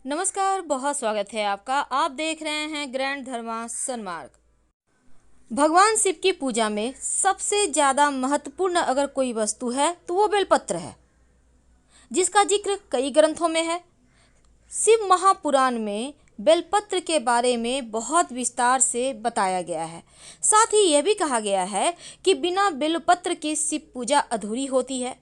नमस्कार, बहुत स्वागत है आपका। आप देख रहे हैं ग्रैंड धर्मा सन्मार्ग। भगवान शिव की पूजा में सबसे ज़्यादा महत्वपूर्ण अगर कोई वस्तु है तो वो बेलपत्र है, जिसका जिक्र कई ग्रंथों में है। शिव महापुराण में बेलपत्र के बारे में बहुत विस्तार से बताया गया है। साथ ही यह भी कहा गया है कि बिना बेलपत्र के शिव पूजा अधूरी होती है।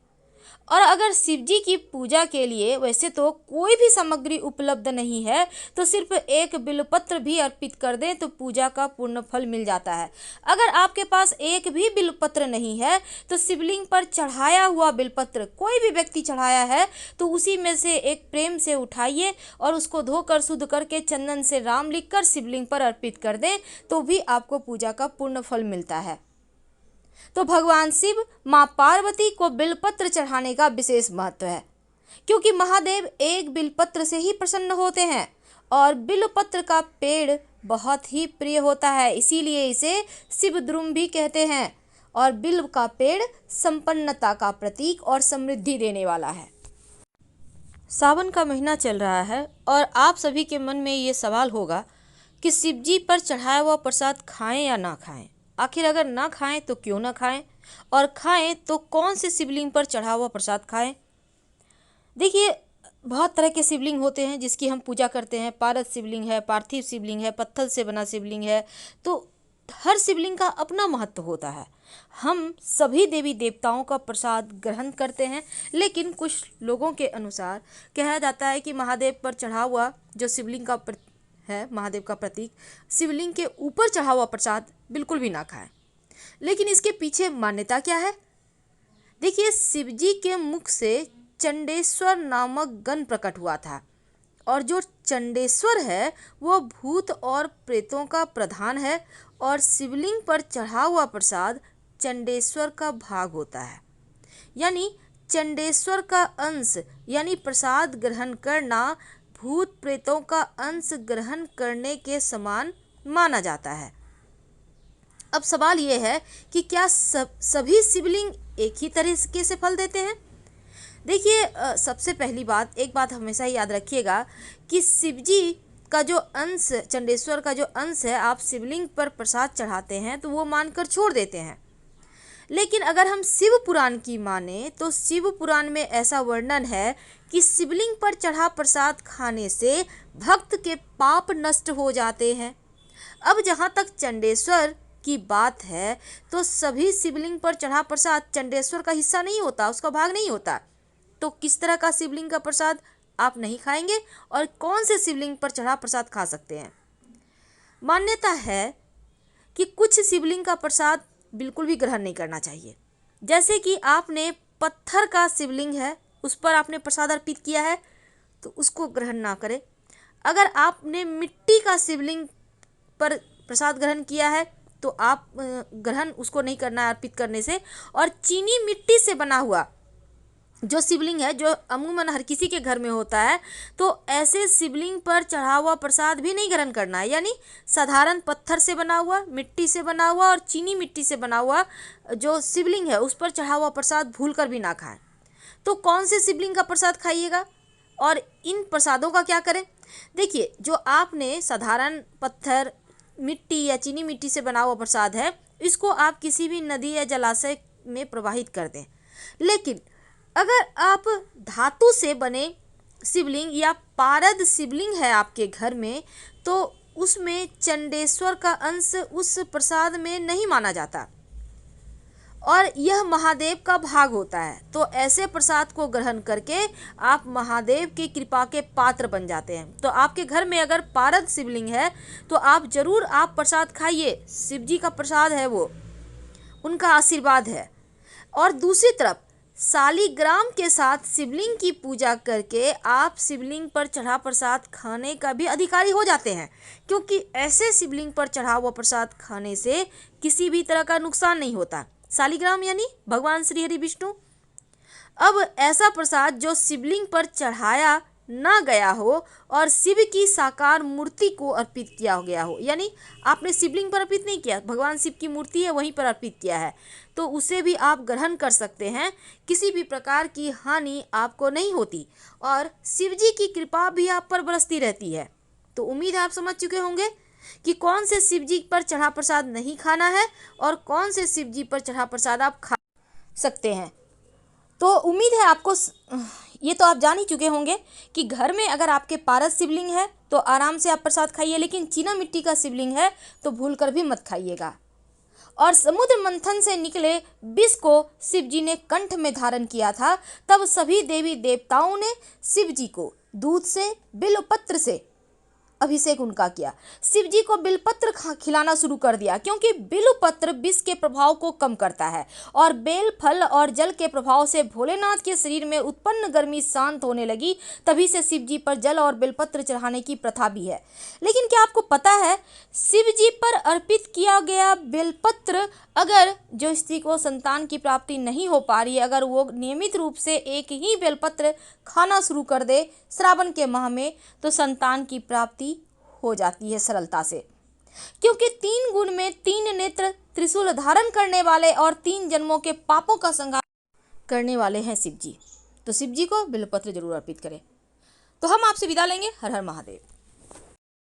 और अगर शिव जी की पूजा के लिए वैसे तो कोई भी सामग्री उपलब्ध नहीं है तो सिर्फ एक बिल्वपत्र भी अर्पित कर दें तो पूजा का पूर्ण फल मिल जाता है। अगर आपके पास एक भी बिल्वपत्र नहीं है तो शिवलिंग पर चढ़ाया हुआ बिल्वपत्र कोई भी व्यक्ति चढ़ाया है तो उसी में से एक प्रेम से उठाइए और उसको धोकर शुद्ध करके चंदन से राम लिखकर शिवलिंग पर अर्पित कर दें तो भी आपको पूजा का पूर्ण फल मिलता है। तो भगवान शिव माँ पार्वती को बिल्वपत्र चढ़ाने का विशेष महत्व है, क्योंकि महादेव एक बिल्वपत्र से ही प्रसन्न होते हैं और बिल्वपत्र का पेड़ बहुत ही प्रिय होता है, इसीलिए इसे शिवद्रुम भी कहते हैं। और बिल्व का पेड़ संपन्नता का प्रतीक और समृद्धि देने वाला है। सावन का महीना चल रहा है और आप सभी के मन में ये सवाल होगा कि शिव जी पर चढ़ाया हुआ प्रसाद खाएं या ना खाएं। आखिर अगर ना खाएं तो क्यों ना खाएं, और खाएं तो कौन से शिवलिंग पर चढ़ा हुआ प्रसाद खाएं। देखिए, बहुत तरह के शिवलिंग होते हैं जिसकी हम पूजा करते हैं। पारद शिवलिंग है, पार्थिव शिवलिंग है, पत्थर से बना शिवलिंग है। तो हर शिवलिंग का अपना महत्व होता है। हम सभी देवी देवताओं का प्रसाद ग्रहण करते हैं, लेकिन कुछ लोगों के अनुसार कहा जाता है कि महादेव पर चढ़ा हुआ जो शिवलिंग का है, महादेव का प्रतीक, शिवलिंग के ऊपर चढ़ा हुआ प्रसाद बिल्कुल भी ना खाएं। लेकिन इसके पीछे मान्यता क्या है? देखिए, शिव जी के मुख से चंडेश्वर नामक गण प्रकट हुआ था, और जो चंडेश्वर है वो भूत और प्रेतों का प्रधान है, और शिवलिंग पर चढ़ा हुआ प्रसाद चंडेश्वर का भाग होता है। यानी चंडेश्वर का अंश यानी प्रसाद ग्रहण करना भूत प्रेतों का अंश ग्रहण करने के समान माना जाता है। अब सवाल यह है कि क्या सभी शिवलिंग एक ही तरीके से फल देते हैं? देखिए, सबसे पहली बात, एक बात हमेशा याद रखिएगा कि शिव जी का जो अंश, चंडेश्वर का जो अंश है, आप शिवलिंग पर प्रसाद चढ़ाते हैं तो वो मानकर छोड़ देते हैं। लेकिन अगर हम शिव पुराण की माने तो शिव पुराण में ऐसा वर्णन है कि शिवलिंग पर चढ़ा प्रसाद खाने से भक्त के पाप नष्ट हो जाते हैं। अब जहाँ तक चंडेश्वर की बात है तो सभी शिवलिंग पर चढ़ा प्रसाद चंडेश्वर का हिस्सा नहीं होता, उसका भाग नहीं होता। तो किस तरह का शिवलिंग का प्रसाद आप नहीं खाएंगे और कौन से शिवलिंग पर चढ़ा प्रसाद खा सकते हैं? मान्यता है कि कुछ शिवलिंग का प्रसाद बिल्कुल भी ग्रहण नहीं करना चाहिए। जैसे कि आपने पत्थर का शिवलिंग है, उस पर आपने प्रसाद अर्पित किया है तो उसको ग्रहण ना करें। अगर आपने मिट्टी का शिवलिंग पर प्रसाद ग्रहण किया है तो आप ग्रहण उसको नहीं करना है अर्पित करने से। और चीनी मिट्टी से बना हुआ जो शिवलिंग है, जो अमूमन हर किसी के घर में होता है, तो ऐसे शिवलिंग पर चढ़ा हुआ प्रसाद भी नहीं ग्रहण करना है। यानी साधारण पत्थर से बना हुआ, मिट्टी से बना हुआ और चीनी मिट्टी से बना हुआ जो शिवलिंग है उस पर चढ़ा हुआ प्रसाद भूलकर भी ना खाएं। तो कौन से शिवलिंग का प्रसाद खाइएगा और इन प्रसादों का क्या करें? देखिए, जो आपने साधारण पत्थर, मिट्टी या चीनी मिट्टी से बना हुआ प्रसाद है, इसको आप किसी भी नदी या जलाशय में प्रवाहित कर दें। लेकिन अगर आप धातु से बने शिवलिंग या पारद शिवलिंग है आपके घर में तो उसमें चंडेश्वर का अंश उस प्रसाद में नहीं माना जाता और यह महादेव का भाग होता है। तो ऐसे प्रसाद को ग्रहण करके आप महादेव की कृपा के पात्र बन जाते हैं। तो आपके घर में अगर पारद शिवलिंग है तो आप जरूर आप प्रसाद खाइए, शिव जी का प्रसाद है वो, उनका आशीर्वाद है। और दूसरी तरफ शालिग्राम के साथ शिवलिंग की पूजा करके आप शिवलिंग पर चढ़ा प्रसाद खाने का भी अधिकारी हो जाते हैं, क्योंकि ऐसे शिवलिंग पर चढ़ा हुआ प्रसाद खाने से किसी भी तरह का नुकसान नहीं होता। शालिग्राम यानी भगवान श्री हरि विष्णु। अब ऐसा प्रसाद जो शिवलिंग पर चढ़ाया ना गया हो और शिव की साकार मूर्ति को अर्पित किया गया हो, यानी आपने शिवलिंग पर अर्पित नहीं किया, भगवान शिव की मूर्ति है वहीं पर अर्पित किया है, तो उसे भी आप ग्रहण कर सकते हैं। किसी भी प्रकार की हानि आपको नहीं होती और शिव जी की कृपा भी आप पर बरसती रहती है। तो उम्मीद है आप समझ चुके होंगे कि कौन से शिव जी पर चढ़ा प्रसाद नहीं खाना है और कौन से शिव जी पर चढ़ा प्रसाद आप खा सकते हैं। तो उम्मीद है आपको ये तो आप जान ही चुके होंगे कि घर में अगर आपके पारस शिवलिंग है तो आराम से आप प्रसाद खाइए, लेकिन चीना मिट्टी का शिवलिंग है तो भूलकर भी मत खाइएगा। और समुद्र मंथन से निकले विष को शिव जी ने कंठ में धारण किया था, तब सभी देवी देवताओं ने शिव जी को दूध से, बिल्वपत्र से अभिषेक उनका किया। शिव जी को बिलपत्र खिलाना शुरू कर दिया, क्योंकि बिल्वपत्र विष के प्रभाव को कम करता है और बेल फल और जल के प्रभाव से भोलेनाथ के शरीर में उत्पन्न गर्मी शांत होने लगी। तभी से शिव जी पर जल और बेलपत्र चढ़ाने की प्रथा भी है। लेकिन क्या आपको पता है, शिव जी पर अर्पित किया गया बेलपत्र, अगर जो स्त्री को संतान की प्राप्ति नहीं हो पा रही है, अगर वो नियमित रूप से एक ही बेलपत्र खाना शुरू कर दे श्रावण के माह में, तो संतान की प्राप्ति हो जाती है सरलता से। क्योंकि 3 गुण में 3 नेत्र, त्रिशूल धारण करने वाले और 3 जन्मों के पापों का संहार करने वाले हैं शिव जी। तो शिव जी को बिल्वपत्र जरूर अर्पित करें। तो हम आपसे विदा लेंगे। हर हर महादेव।